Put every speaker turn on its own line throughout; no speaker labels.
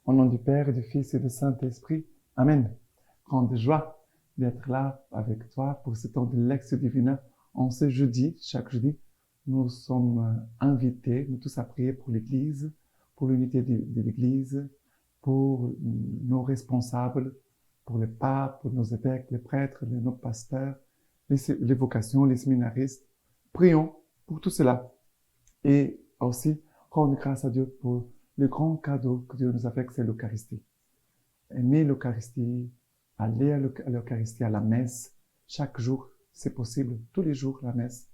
Au nom du Père, du Fils et du Saint-Esprit. Amen. Grande joie d'être là avec toi pour ce temps de lecture divine. En ce jeudi, chaque jeudi, nous sommes invités, nous tous, à prier pour l'Église, pour l'unité de l'Église, pour nos responsables, pour les papes, pour nos évêques, les prêtres, nos pasteurs, les vocations, les séminaristes. Prions pour tout cela. Et aussi, rendre grâce à Dieu pour le grand cadeau que Dieu nous a fait, que c'est l'Eucharistie. Aimer l'Eucharistie, aller à l'Eucharistie, à la messe, chaque jour, c'est possible, tous les jours, la messe.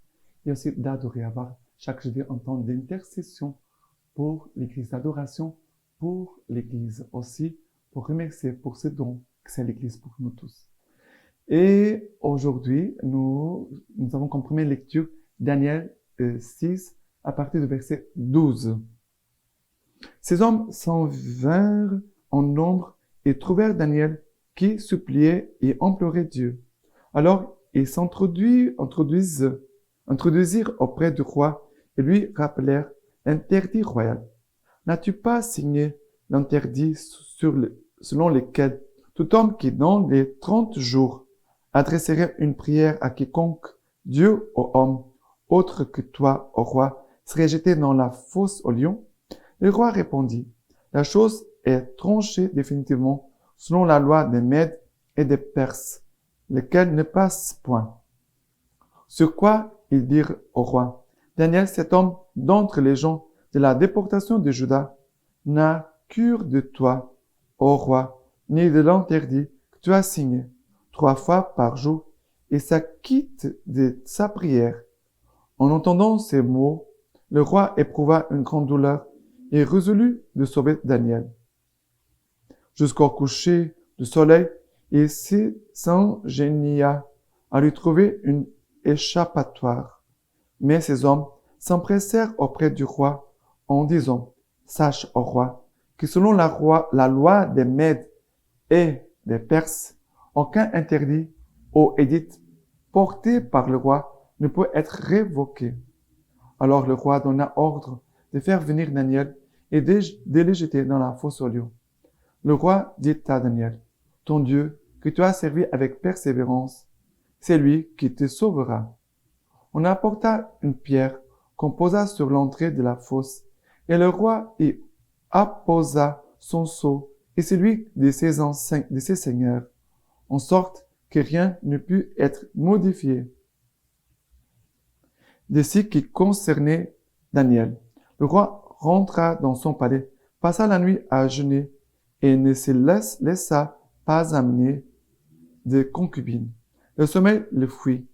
Et aussi d'adorer, avoir chaque jeudi un temps d'intercession pour l'Église, d'adoration pour l'Église, aussi pour remercier pour ce don que c'est l'Église pour nous tous. Et aujourd'hui, nous avons comme première lecture Daniel 6 à partir du verset 12. Ces hommes s'en vinrent en nombre et trouvèrent Daniel qui suppliait et implorait Dieu. Alors ils s'introduisirent auprès du roi et lui rappelèrent l'interdit royal. N'as-tu pas signé l'interdit selon lequel tout homme qui dans les 30 jours adresserait une prière à quiconque, Dieu ou homme, autre que toi, ô roi, serait jeté dans la fosse aux lions? Le roi répondit, la chose est tranchée définitivement selon la loi des Mèdes et des Perses, lesquels ne passent point. Sur quoi ils dirent au roi, Daniel, cet homme d'entre les gens de la déportation de Juda, n'a cure de toi, ô roi, ni de l'interdit que tu as signé 3 fois par jour, et s'acquitte de sa prière. En entendant ces mots, le roi éprouva une grande douleur et résolut de sauver Daniel. Jusqu'au coucher du soleil, il s'ingénia à lui trouver une échappatoire. Mais ces hommes s'empressèrent auprès du roi en disant, sache, ô roi, que selon la loi des Mèdes et des Perses, aucun interdit ou édit porté par le roi ne peut être révoqué. Alors le roi donna ordre de faire venir Daniel et de le jeter dans la fosse aux lions. Le roi dit à Daniel, ton Dieu, que tu as servi avec persévérance, c'est lui qui te sauvera. On apporta une pierre qu'on posa sur l'entrée de la fosse, et le roi y apposa son sceau et celui de ses seigneurs, en sorte que rien ne put être modifié. De ce qui concernait Daniel, le roi rentra dans son palais, passa la nuit à jeûner et ne se laissa pas amener de concubines. Le sommeil le fuit,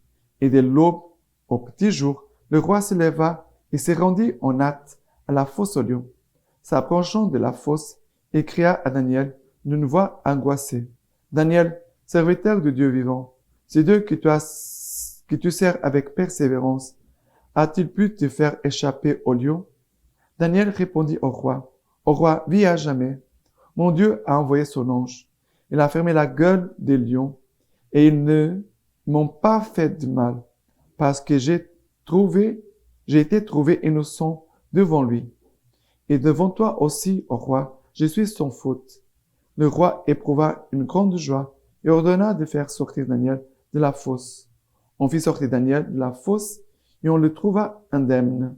et de l'aube au petit jour, le roi se leva et se rendit en hâte à la fosse aux lions. S'approchant de la fosse, il cria à Daniel d'une voix angoissée. Daniel, serviteur de Dieu vivant, ce Dieu que tu sers avec persévérance, a-t-il pu te faire échapper aux lions? Daniel répondit au roi, vis à jamais. Mon Dieu a envoyé son ange. Il a fermé la gueule des lions et ils ne m'ont pas fait de mal parce que j'ai été trouvé innocent devant lui. Et devant toi aussi, ô roi, je suis sans faute. Le roi éprouva une grande joie et ordonna de faire sortir Daniel de la fosse. On fit sortir Daniel de la fosse et on le trouva indemne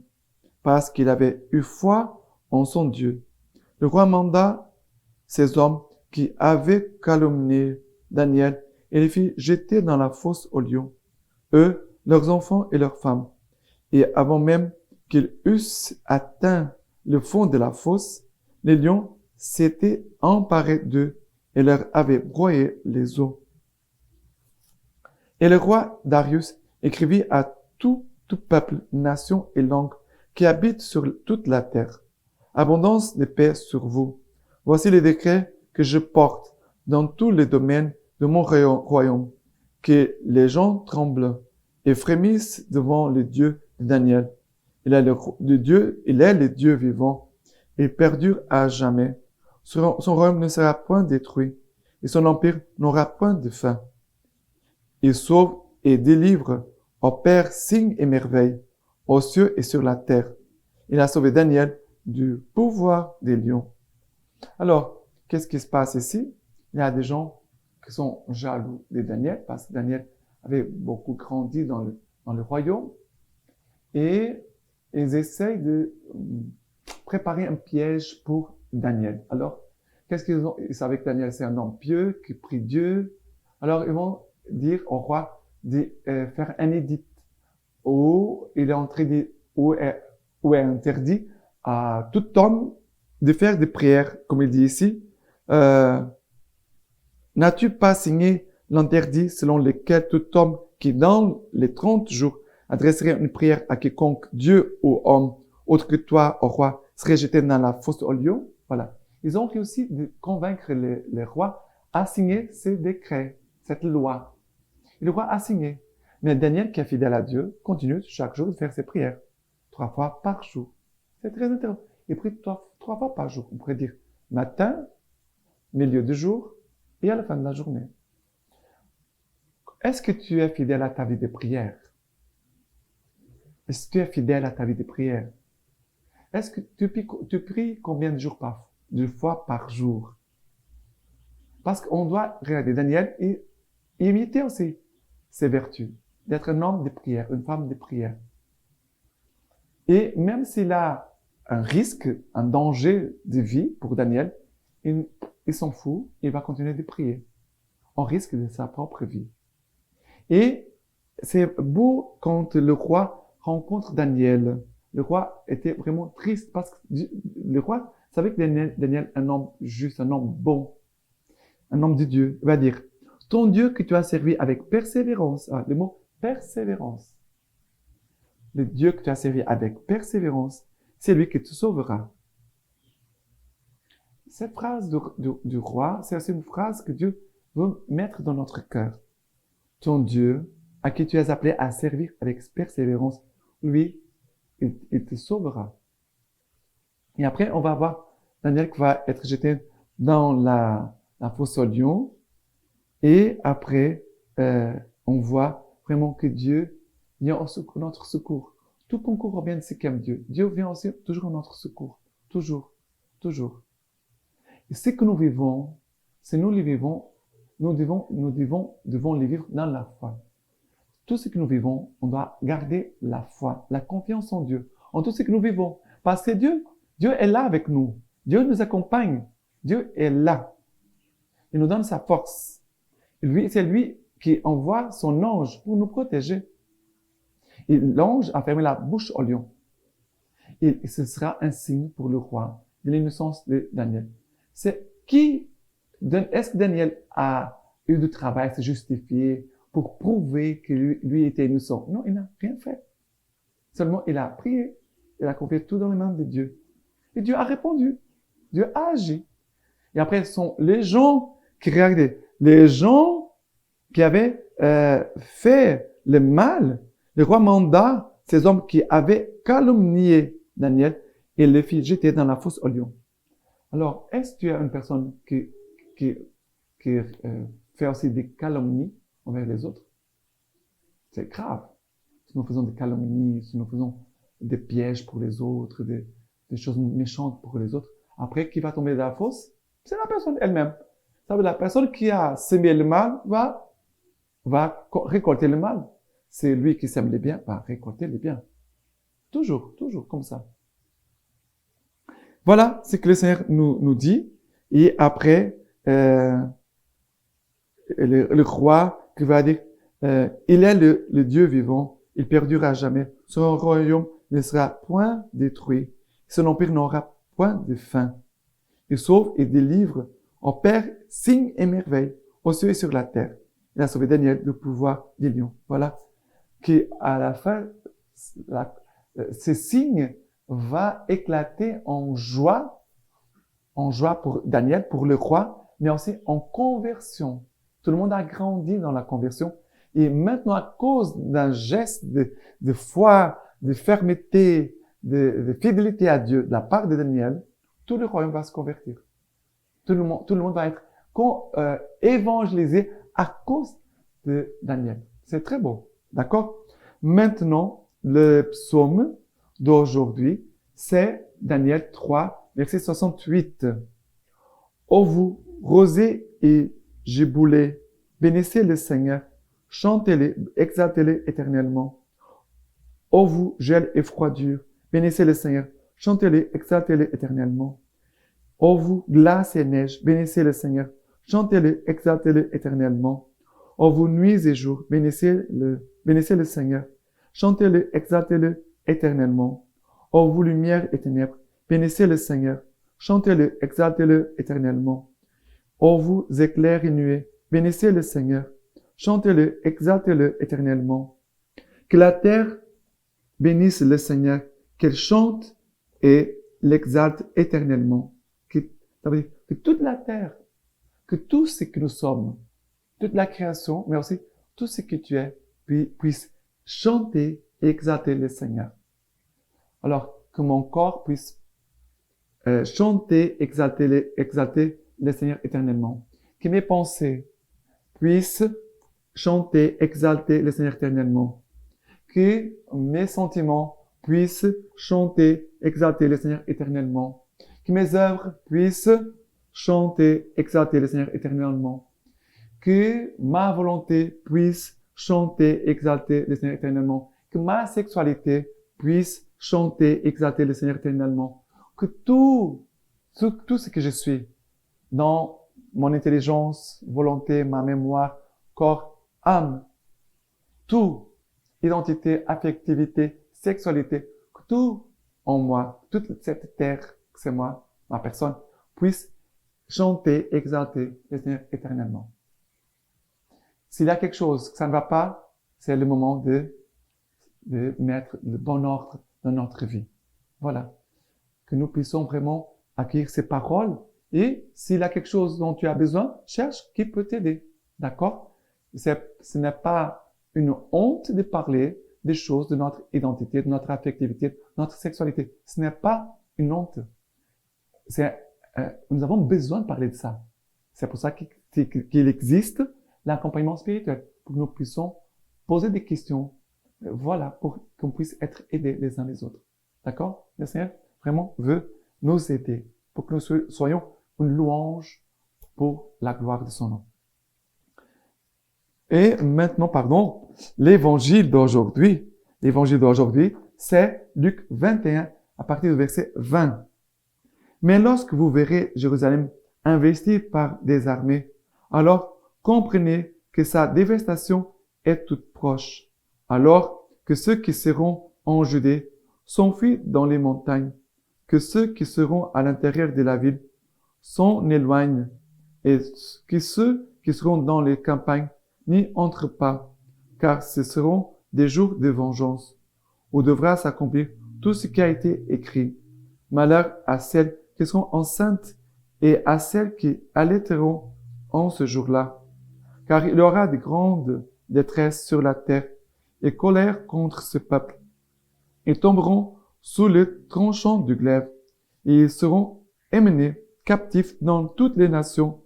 parce qu'il avait eu foi en son Dieu. Le roi manda ces hommes qui avaient calomnié Daniel et les fit jeter dans la fosse aux lions, eux, leurs enfants et leurs femmes. Et avant même qu'ils eussent atteint le fond de la fosse, les lions s'étaient emparés d'eux et leur avaient broyé les os. Et le roi Darius écrivit à tout peuple, nation et langue qui habitent sur toute la terre. Abondance de paix sur vous. Voici les décrets que je porte dans tous les domaines de mon royaume, que les gens tremblent et frémissent devant le Dieu de Daniel. Il est le Dieu vivant. Il perdure à jamais. Son royaume ne sera point détruit et son empire n'aura point de fin. Il sauve et délivre, opère signes et merveilles aux cieux et sur la terre. Il a sauvé Daniel du pouvoir des lions. Alors, qu'est-ce qui se passe ici? Il y a des gens qui sont jaloux de Daniel parce que Daniel avait beaucoup grandi dans le royaume et ils essayent de préparer un piège pour Daniel. Alors, qu'est-ce qu'ils ont? Ils savaient que Daniel, c'est un homme pieux, qui prie Dieu. Alors, ils vont dire au roi de faire un édit où il est où est interdit à tout homme de faire des prières, comme il dit ici. N'as-tu pas signé l'interdit selon lequel tout homme qui, dans les 30 jours, adresserait une prière à quiconque Dieu ou homme, autre que toi, au roi, serait jeté dans la fosse au lion? Voilà. Ils ont réussi de convaincre les rois à signer ces décrets, cette loi. Et le roi a signé. Mais Daniel, qui est fidèle à Dieu, continue chaque jour de faire ses prières. 3 fois par jour. C'est très intéressant. Il prie 3 fois par jour. On pourrait dire matin, milieu de jour et à la fin de la journée. Est-ce que tu es fidèle à ta vie de prière? Est-ce que tu es fidèle à ta vie de prière? Est-ce que tu pries combien de fois par jour? Parce qu'on doit regarder Daniel et imiter aussi ses vertus, d'être un homme de prière, une femme de prière. Et même s'il a un risque, un danger de vie pour Daniel, il s'en fout, il va continuer de prier. On risque de sa propre vie. Et c'est beau quand le roi rencontre Daniel. Le roi était vraiment triste parce que le roi savait que Daniel, un homme juste, un homme bon, un homme de Dieu, va dire, ton Dieu que tu as servi avec persévérance, le mot persévérance, le Dieu que tu as servi avec persévérance, c'est lui qui te sauvera. Cette phrase du roi, c'est aussi une phrase que Dieu veut mettre dans notre cœur. Ton Dieu, à qui tu es appelé à servir avec persévérance, lui, il te sauvera. Et après, on va voir Daniel qui va être jeté dans la fosse au lion. Et après, on voit vraiment que Dieu vient au secours, notre secours. Tout concours vient de ce qu'aime Dieu. Dieu vient aussi toujours à notre secours. Toujours. Toujours. Et ce que nous vivons, si nous les vivons, nous devons les vivre dans la foi. Tout ce que nous vivons, on doit garder la foi, la confiance en Dieu, en tout ce que nous vivons. Parce que Dieu est là avec nous. Dieu nous accompagne. Dieu est là. Il nous donne sa force. C'est lui qui envoie son ange pour nous protéger. Et l'ange a fermé la bouche au lion. Et ce sera un signe pour le roi de l'innocence de Daniel. Est-ce que Daniel a eu du travail à se justifier pour prouver que lui était innocent? Non, il n'a rien fait. Seulement, il a prié. Il a confié tout dans les mains de Dieu. Et Dieu a répondu. Dieu a agi. Et après, ce sont les gens qui regardaient. Les gens qui avaient fait le mal. Le roi manda ces hommes qui avaient calomnié Daniel et le fit jeter dans la fosse au lion. Alors, est-ce que tu es une personne qui fait aussi des calomnies envers les autres? C'est grave. Si nous faisons des calomnies, si nous faisons des pièges pour les autres, des choses méchantes pour les autres, après, qui va tomber dans la fosse? C'est la personne elle-même. Ça veut dire la personne qui a semé le mal va récolter le mal. C'est lui qui sème les biens, va récolter les biens. Toujours comme ça. Voilà ce que le Seigneur nous dit. Et après, le roi qui va dire, il est le Dieu vivant, il perdurera à jamais. Son royaume ne sera point détruit. Son empire n'aura point de fin. Il sauve et délivre, opère signes et merveilles aux cieux et sur la terre. Il a sauvé Daniel du pouvoir des lions. Voilà. Qui à la fin, ce signe va éclater en joie pour Daniel, pour le roi, mais aussi en conversion. Tout le monde a grandi dans la conversion. Et maintenant, à cause d'un geste de foi, de fermeté, de fidélité à Dieu de la part de Daniel, tout le royaume va se convertir. Tout le monde va être évangélisé à cause de Daniel. C'est très beau. D'accord? Maintenant, le psaume d'aujourd'hui, c'est Daniel 3, verset 68. Ô vous, rosés et giboulées, bénissez le Seigneur, chantez-le, exaltez-le éternellement. Ô vous, gel et froidure, bénissez le Seigneur, chantez-le, exaltez-le éternellement. Ô vous, glace et neige, bénissez le Seigneur, chantez-le, exaltez-le éternellement. Ô vous, nuits et jours, bénissez le Seigneur, chantez-le, exaltez-le éternellement. Ô vous, lumière et ténèbres, bénissez le Seigneur, chantez-le, exaltez-le éternellement. Ô vous, éclairs et nuées, bénissez le Seigneur, chantez-le, exaltez-le éternellement. Que la terre bénisse le Seigneur, qu'elle chante et l'exalte éternellement. Ça veut dire que toute la terre, que tout ce que nous sommes, toute la création, mais aussi tout ce que tu es, puisse chanter et exalter le Seigneur. Alors, que mon corps puisse chanter, exalter le Seigneur éternellement. Que mes pensées puissent chanter, exalter le Seigneur éternellement. Que mes sentiments puissent chanter, exalter le Seigneur éternellement. Que mes œuvres puissent chanter, exalter le Seigneur éternellement. Que ma volonté puisse chanter, exalter le Seigneur éternellement. Que ma sexualité puisse chanter, exalter le Seigneur éternellement. Que tout ce que je suis, dans mon intelligence, volonté, ma mémoire, corps, âme, tout, identité, affectivité, sexualité, que tout en moi, toute cette terre, que c'est moi, ma personne, puisse chanter, exalter le Seigneur éternellement. S'il y a quelque chose que ça ne va pas, c'est le moment de mettre le bon ordre dans notre vie. Voilà. Que nous puissions vraiment acquérir ces paroles. Et s'il y a quelque chose dont tu as besoin, cherche qui peut t'aider. D'accord? Ce n'est pas une honte de parler des choses de notre identité, de notre affectivité, de notre sexualité. Ce n'est pas une honte. Nous avons besoin de parler de ça. C'est pour ça qu'il existe l'accompagnement spirituel, pour que nous puissions poser des questions, voilà, pour qu'on puisse être aidés les uns les autres. D'accord? Le Seigneur vraiment veut nous aider pour que nous soyons une louange pour la gloire de son nom. Et maintenant, l'évangile d'aujourd'hui, c'est Luc 21 à partir du verset 20. Mais lorsque vous verrez Jérusalem investie par des armées, alors comprenez que sa dévastation est toute proche. Alors que ceux qui seront en Judée s'enfuient dans les montagnes, que ceux qui seront à l'intérieur de la ville s'en éloignent, et que ceux qui seront dans les campagnes n'y entrent pas, car ce seront des jours de vengeance, où devra s'accomplir tout ce qui a été écrit. Malheur à celles qui seront enceintes et à celles qui allaiteront en ce jour-là, car il y aura de grandes détresses sur la terre et colère contre ce peuple. Ils tomberont sous le tranchant du glaive et ils seront emmenés captifs dans toutes les nations.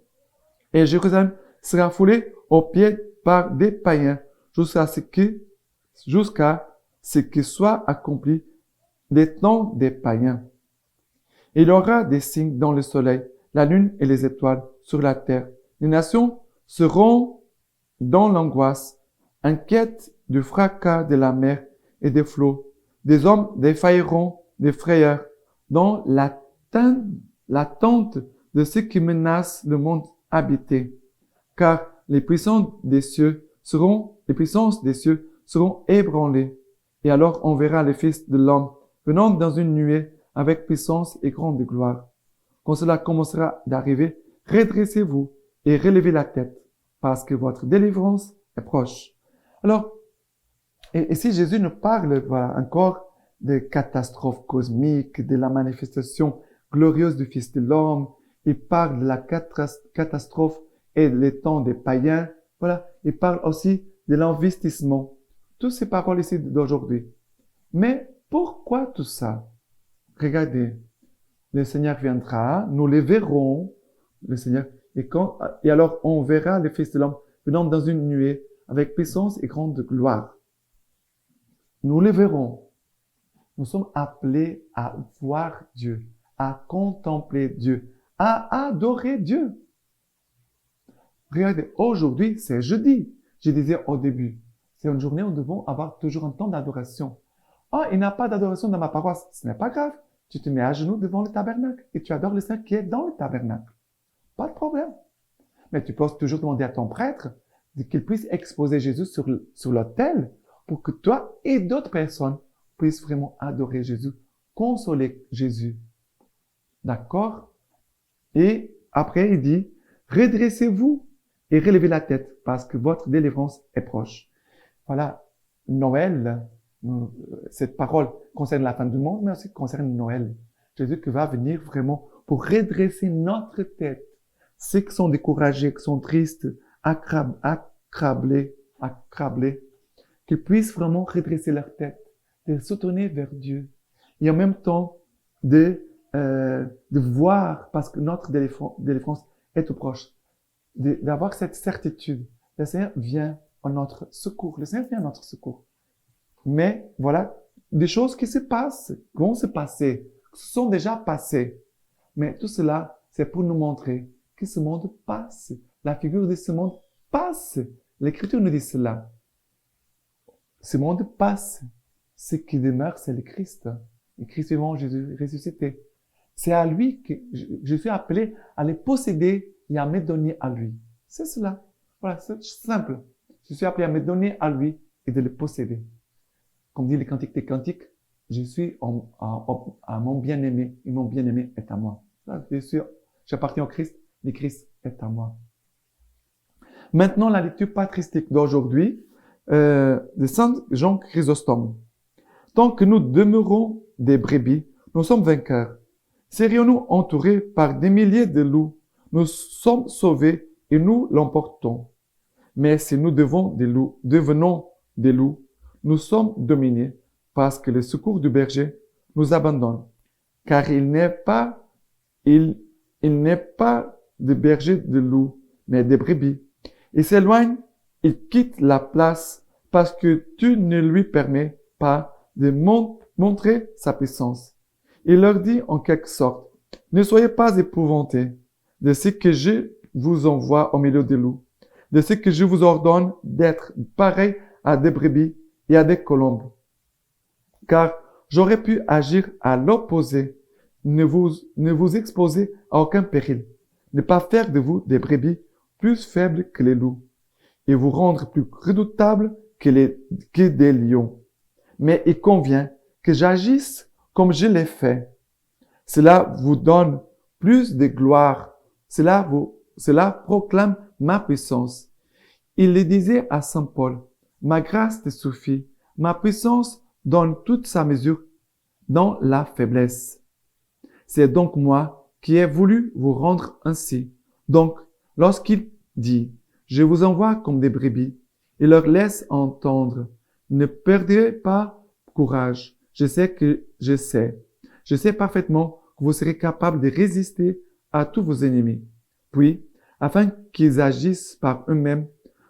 Et Jérusalem sera foulée aux pieds par des païens jusqu'à ce que soit accompli les temps des païens. Il y aura des signes dans le soleil, la lune et les étoiles sur la terre. Les nations seront dans l'angoisse, inquiètes du fracas de la mer et des flots. Des hommes défailleront des frayeurs dans l'attente de ce qui menace le monde habité. Car les puissances des cieux seront ébranlées. Et alors on verra le Fils de l'homme venant dans une nuée avec puissance et grande gloire. Quand cela commencera d'arriver, redressez-vous et relevez la tête, parce que votre délivrance est proche. Alors, et si Jésus nous parle, voilà, encore des catastrophes cosmiques, de la manifestation glorieuse du Fils de l'homme, il parle de la catastrophe et les temps des païens, voilà, il parle aussi de l'investissement. Toutes ces paroles ici d'aujourd'hui. Mais pourquoi tout ça? Regardez, le Seigneur viendra, nous les verrons, le Seigneur, et alors on verra le Fils de l'homme venant dans une nuée avec puissance et grande gloire. Nous les verrons. Nous sommes appelés à voir Dieu, à contempler Dieu, à adorer Dieu. Regardez, aujourd'hui, c'est jeudi. Je disais au début, c'est une journée où nous devons avoir toujours un temps d'adoration. Ah, il n'y a pas d'adoration dans ma paroisse. Ce n'est pas grave. Tu te mets à genoux devant le tabernacle et tu adores le Seigneur qui est dans le tabernacle. Pas de problème. Mais tu peux toujours demander à ton prêtre qu'il puisse exposer Jésus sur l'autel pour que toi et d'autres personnes puissent vraiment adorer Jésus, consoler Jésus. D'accord? Et après, il dit, redressez-vous et relevez la tête parce que votre délivrance est proche. Voilà, Noël, cette parole concerne la fin du monde, mais aussi concerne Noël. Jésus qui va venir vraiment pour redresser notre tête. Ceux qui sont découragés, qui sont tristes, accablés, qu'ils puissent vraiment redresser leur tête, de se tourner vers Dieu. Et en même temps, de voir, parce que notre délivrance est tout proche, d'avoir cette certitude. Le Seigneur vient en notre secours. Le Seigneur vient à notre secours. Mais voilà, des choses qui se passent, qui vont se passer, qui se sont déjà passées. Mais tout cela, c'est pour nous montrer que ce monde passe. La figure de ce monde passe. L'Écriture nous dit cela. Ce monde passe. Ce qui demeure, c'est le Christ. Le Christ vivant, Jésus ressuscité. C'est à lui que je suis appelé à les posséder et à me donner à lui. C'est cela. Voilà, c'est simple. Je suis appelé à me donner à lui et de le posséder. Comme dit le Cantique des Cantiques, je suis à mon bien-aimé et mon bien-aimé est à moi. J'appartiens au Christ, le Christ est à moi. Maintenant, la lecture patristique d'aujourd'hui de Saint Jean Chrysostome. Tant que nous demeurons des brebis, nous sommes vainqueurs. Serions-nous entourés par des milliers de loups, nous sommes sauvés et nous l'emportons. Mais si nous devenons des loups, nous sommes dominés parce que le secours du berger nous abandonne. Car il n'est pas de berger de loups, mais de brebis. Il s'éloigne, il quitte la place parce que tu ne lui permets pas de montrer sa puissance. Il leur dit en quelque sorte, ne soyez pas épouvantés de ce que je vous envoie au milieu des loups, de ce que je vous ordonne d'être pareils à des brebis et à des colombes. Car j'aurais pu agir à l'opposé, ne vous exposer à aucun péril, ne pas faire de vous des brebis plus faibles que les loups, et vous rendre plus redoutables que des lions. Mais il convient que j'agisse comme je l'ai fait. Cela vous donne plus de gloire. Cela proclame ma puissance. Il le disait à Saint Paul, ma grâce te suffit, ma puissance donne toute sa mesure dans la faiblesse. C'est donc moi qui ai voulu vous rendre ainsi. Donc, lorsqu'il dit, je vous envoie comme des brebis, il leur laisse entendre, ne perdez pas courage. Je sais parfaitement que vous serez capable de résister à tous vos ennemis. Puis, afin qu'ils agissent par eux-mêmes,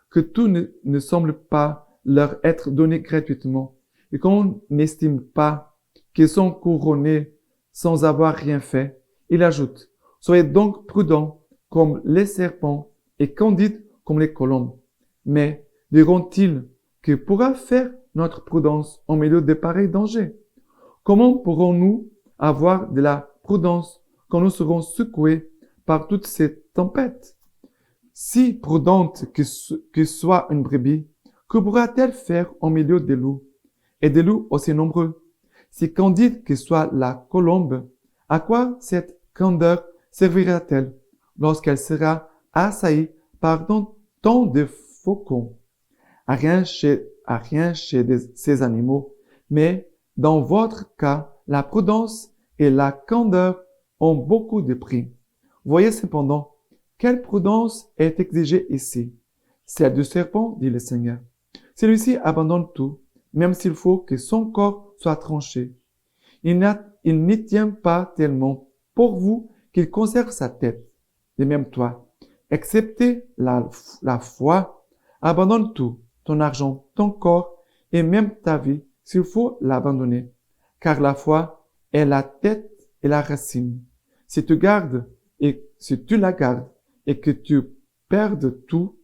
que tout ne semble pas leur être donné gratuitement, et qu'on n'estime pas qu'ils sont couronnés sans avoir rien fait, il ajoute, soyez donc prudents comme les serpents et candides comme les colombes. Mais diront-ils que pourra faire notre prudence au milieu de pareils dangers? Comment pourrons-nous avoir de la prudence quand nous serons secoués par toutes ces tempêtes? Si prudente que soit une brebis, que pourra-t-elle faire au milieu des loups? Et des loups aussi nombreux. Si candide que soit la colombe, à quoi cette candeur servira-t-elle lorsqu'elle sera assaillie par tant de faucons? À rien chez ces animaux, mais dans votre cas, la prudence et la candeur ont beaucoup de prix. Voyez cependant, quelle prudence est exigée ici? Celle du serpent, dit le Seigneur. Celui-ci abandonne tout, même s'il faut que son corps soit tranché. Il n'y tient pas tellement pour vous qu'il conserve sa tête. Et même toi, excepté la foi, abandonne tout, ton argent, ton corps et même ta vie, s'il faut l'abandonner. Car la foi est la tête et la racine. Si tu gardes et si tu la gardes et que tu perdes tout,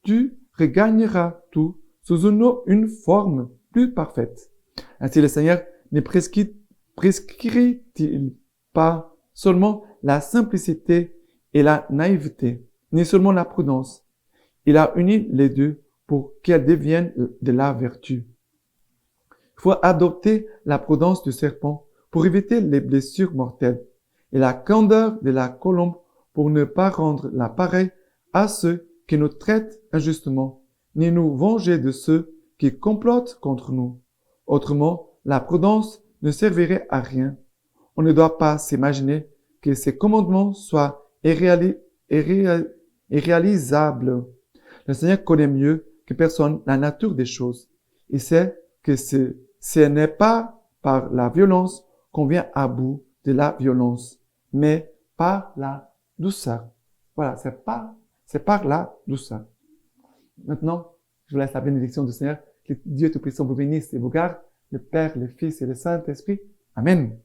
tu regagneras tout sous une forme plus parfaite. Ainsi le Seigneur ne prescrit-il pas seulement la simplicité et la naïveté, ni seulement la prudence. Il a uni les deux pour qu'elles deviennent de la vertu. Il faut adopter la prudence du serpent pour éviter les blessures mortelles et la candeur de la colombe pour ne pas rendre l'appareil à ceux qui nous traitent injustement, ni nous venger de ceux qui complotent contre nous. Autrement, la prudence ne servirait à rien. On ne doit pas s'imaginer que ces commandements soient irréalisables. Le Seigneur connaît mieux que personne la nature des choses. Il sait que ce n'est pas par la violence qu'on vient à bout de la violence, mais par la douceur. Voilà, c'est par la douceur. Maintenant, je vous laisse la bénédiction du Seigneur. Que Dieu Tout-Puissant vous bénisse et vous garde, le Père, le Fils et le Saint-Esprit. Amen.